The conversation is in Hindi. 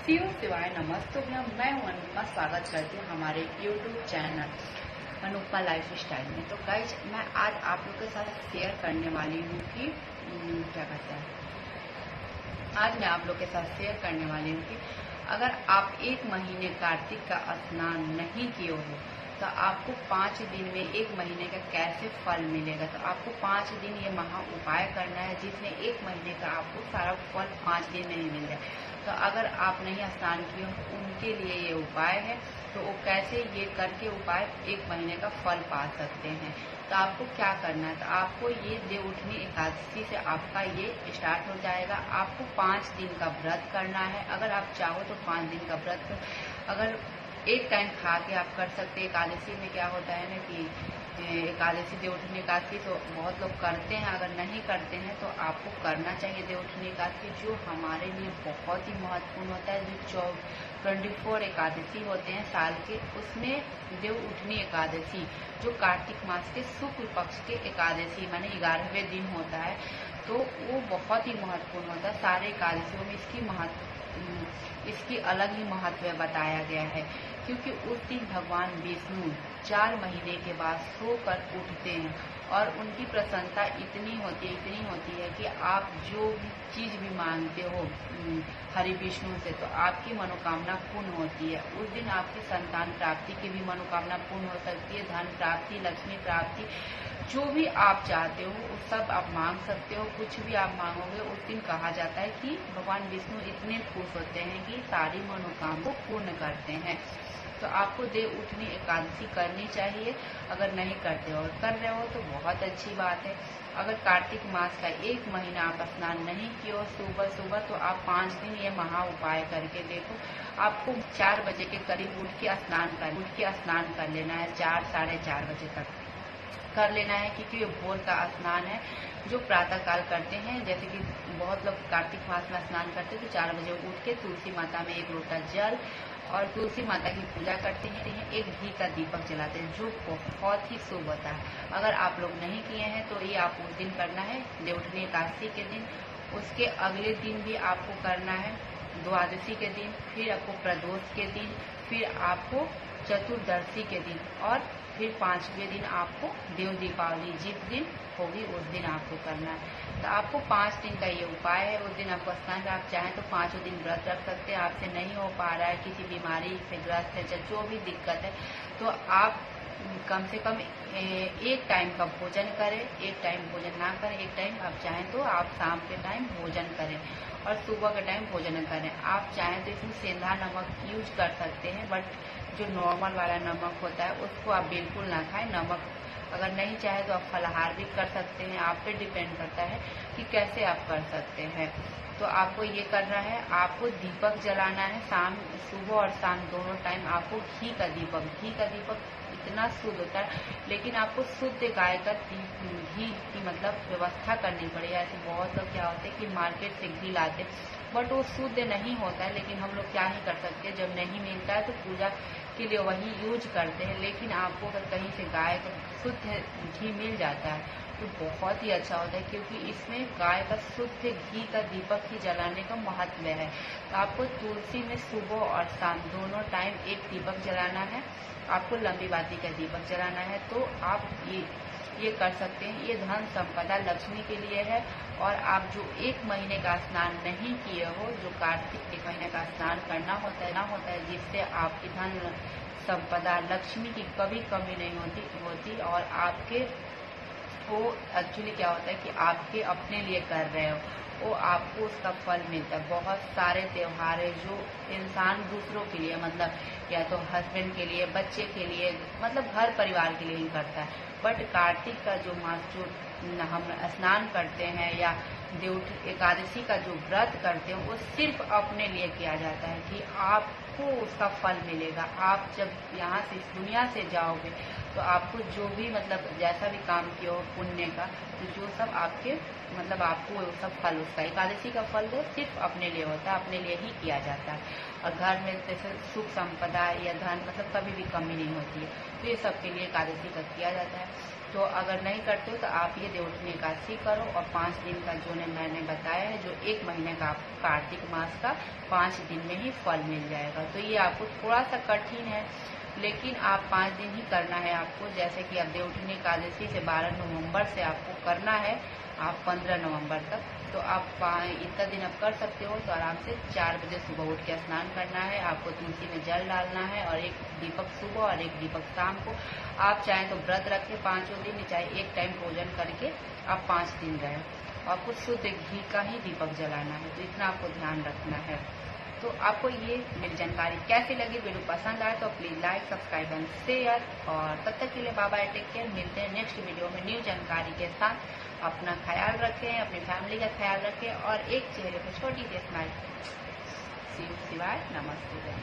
शिव शिवाय नमस्तुभ्यम। मैं हूं अनुपमा, स्वागत करती हूँ हमारे YouTube channel Anupama life style में। तो गाइज, मैं आज आप लोग के साथ शेयर करने वाली हूँ कि क्या कहते हैं, आज मैं आप लोग के साथ शेयर करने वाली हूँ कि अगर आप 1 महीने कार्तिक का स्नान नहीं किए हो तो आपको 5 दिन में 1 महीने का कैसे फल मिलेगा। तो आपको 5 दिन ये महा उपाय करना है जिसमें 1 महीने का आपको सारा फल 5 दिन में ही मिल जाए। तो अगर आप नहीं स्नान किए हो उनके लिए ये उपाय है। तो वो कैसे ये करके उपाय 1 महीने का फल पा सकते हैं। तो आपको क्या करना है, तो आपको ये देवउठनी एकादशी से आपका ये स्टार्ट हो जाएगा। आपको 5 दिन का व्रत करना है। अगर आप चाहो तो 5 दिन का व्रत अगर एक टाइम खा के आप कर सकते हैं। एकादशी में क्या होता है ना कि एकादशी देवउठनी एकादशी तो बहुत लोग करते हैं, अगर नहीं करते हैं तो आपको करना चाहिए देवउठनी एकादशी, जो हमारे लिए बहुत ही महत्वपूर्ण होता है। जो 24 एकादशी होते हैं साल के, उसमें देवउठनी एकादशी जो कार्तिक मास के शुक्ल पक्ष के एकादशी माने 11वें दिन होता है, तो वो बहुत ही महत्वपूर्ण होता है। सारे एकादशियों में इसकी अलग ही महत्व बताया गया है, क्योंकि उस दिन भगवान विष्णु 4 महीने के बाद सोकर उठते हैं और उनकी प्रसन्नता इतनी होती है कि आप जो भी चीज भी मांगते हो हरि विष्णु से, तो आपकी मनोकामना पूर्ण होती है। उस दिन आपकी संतान प्राप्ति की भी मनोकामना पूर्ण हो सकती है। धन प्राप्ति, लक्ष्मी प्राप्ति, जो भी आप चाहते हो वो सब आप मांग सकते हो। कुछ भी आप मांगोगे उस दिन कहा जाता है कि भगवान विष्णु इतने खुश होते हैं कि सारी मनोकामना को पूर्ण करते हैं। तो आपको देवउठनी एकादशी करनी चाहिए। अगर नहीं करते हो और कर रहे हो तो बहुत अच्छी बात है। अगर कार्तिक मास का 1 महीना आप स्नान नहीं किए हो सुबह, तो आप 5 दिन ये महा उपाय करके देखो। आपको 4 बजे के करीब उठ के स्नान कर लेना है। 4 साढ़े 4 बजे तक कर लेना है, क्योंकि ये भोर का स्नान है जो प्रातः काल करते हैं। जैसे कि बहुत लोग कार्तिक मास में स्नान करते हैं तो 4 बजे उठ के तुलसी माता में 1 लोटा जल और तुलसी माता की पूजा करते हैं। एक घी का दीपक जलाते हैं जो बहुत ही शुभ होता है। अगर आप लोग नहीं किए हैं तो ये आप उस दिन करना है, देवउठनी एकादशी के दिन। उसके अगले दिन भी आपको करना है, द्वादशी के दिन, फिर आपको प्रदोष के दिन, फिर आपको चतुर्दशी के दिन और फिर 5वें दिन आपको देव दीपावली जिस दिन होगी उस दिन आपको करना है। तो आपको 5 दिन का ये उपाय है। उस दिन आपको स्नान, आप चाहें तो 5 दिन व्रत रख सकते हैं। आपसे नहीं हो पा रहा है, किसी बीमारी से ग्रस्त है, जो भी दिक्कत है, तो आप कम से कम 1 टाइम का भोजन करें। 1 टाइम भोजन ना करें, 1 टाइम आप चाहें तो आप शाम के टाइम भोजन करें और सुबह के टाइम भोजन करें। आप चाहें तो इसमें सेंधा नमक यूज कर सकते हैं, बट जो नॉर्मल वाला नमक होता है उसको आप बिल्कुल ना खाएं। नमक अगर नहीं चाहे तो आप फलाहार भी कर सकते हैं। आप पे डिपेंड करता है कि कैसे आप कर सकते हैं। तो आपको ये करना है, आपको दीपक जलाना है सुबह और शाम दोनों टाइम। आपको घी का दीपक इतना शुद्ध होता है, लेकिन आपको शुद्ध गाय का घी की मतलब व्यवस्था करनी पड़ेगी। ऐसे बहुत लोग क्या होते हैं कि मार्केट से घी लाते, बट वो शुद्ध नहीं होता है। लेकिन हम लोग क्या ही कर सकते हैं, जब नहीं मिलता है तो पूजा के लिए वही यूज करते हैं। लेकिन आपको अगर कहीं से गाय का शुद्ध घी मिल जाता है तो बहुत ही अच्छा होता है, क्योंकि इसमें गाय का शुद्ध घी का दीपक ही जलाने का महत्व है। तो आपको तुलसी में सुबह और शाम दोनों टाइम 1 दीपक जलाना है। आपको लंबी बाती का दीपक जलाना है। तो आप ये कर सकते हैं। ये धन संपदा लक्ष्मी के लिए है। और आप जो 1 महीने का स्नान नहीं किए हो, जो कार्तिक 1 महीने का स्नान करना होता है जिससे आपकी धन संपदा लक्ष्मी की कभी कमी नहीं होती और आपके वो एक्चुअली क्या होता है कि आपके अपने लिए कर रहे हो, वो आपको उसका फल मिलता है। बहुत सारे त्योहार है जो इंसान दूसरों के लिए, मतलब या तो हस्बैंड के लिए, बच्चे के लिए, मतलब घर परिवार के लिए ही करता है। बट कार्तिक का जो मास जो हम स्नान करते हैं या देवउठनी एकादशी का जो व्रत करते हैं, वो सिर्फ अपने लिए किया जाता है कि आपको उसका फल मिलेगा। आप जब यहाँ से इस दुनिया से जाओगे तो आपको जो भी मतलब जैसा भी काम किया हो पुण्य का, तो जो सब आपके मतलब आपको वो सब फल उसका, एकादशी का फल तो सिर्फ अपने लिए होता है, अपने लिए ही किया जाता है। और घर में जैसे सुख संपदा या धन मतलब कभी भी कमी नहीं होती है, तो ये सबके लिए एकादशी का किया जाता है। तो अगर नहीं करते हो तो आप ये देवउठनी एकादशी करो, और 5 दिन का जो मैंने बताया है, जो 1 महीने का आपको कार्तिक मास का 5 दिन में ही फल मिल जाएगा। तो ये आपको थोड़ा सा कठिन है, लेकिन आप 5 दिन ही करना है आपको। जैसे कि अब देवउठनी एकादशी से 12 नवंबर से आपको करना है, आप 15 नवंबर तक, तो आप इतना दिन आप कर सकते हो। तो आराम से 4 बजे सुबह उठ के स्नान करना है, आपको तुलसी में जल डालना है, और 1 दीपक सुबह और 1 दीपक शाम को। आप चाहें तो व्रत रखें 5 दिन, चाहे 1 टाइम भोजन करके आप 5 दिन रहें। आपको शुद्ध घी का ही दीपक जलाना है, तो इतना आपको ध्यान रखना है। तो आपको ये मेरी जानकारी कैसी लगी, वीडियो पसंद आए तो please like, subscribe and share. और तब तक के लिए बाय बाय, टेक केयर। मिलते हैं नेक्स्ट वीडियो में न्यू जानकारी के साथ। अपना ख्याल रखें, अपनी फैमिली का ख्याल रखें, और एक चेहरे पर छोटी सी स्माइल। शिव शिवाय, नमस्ते।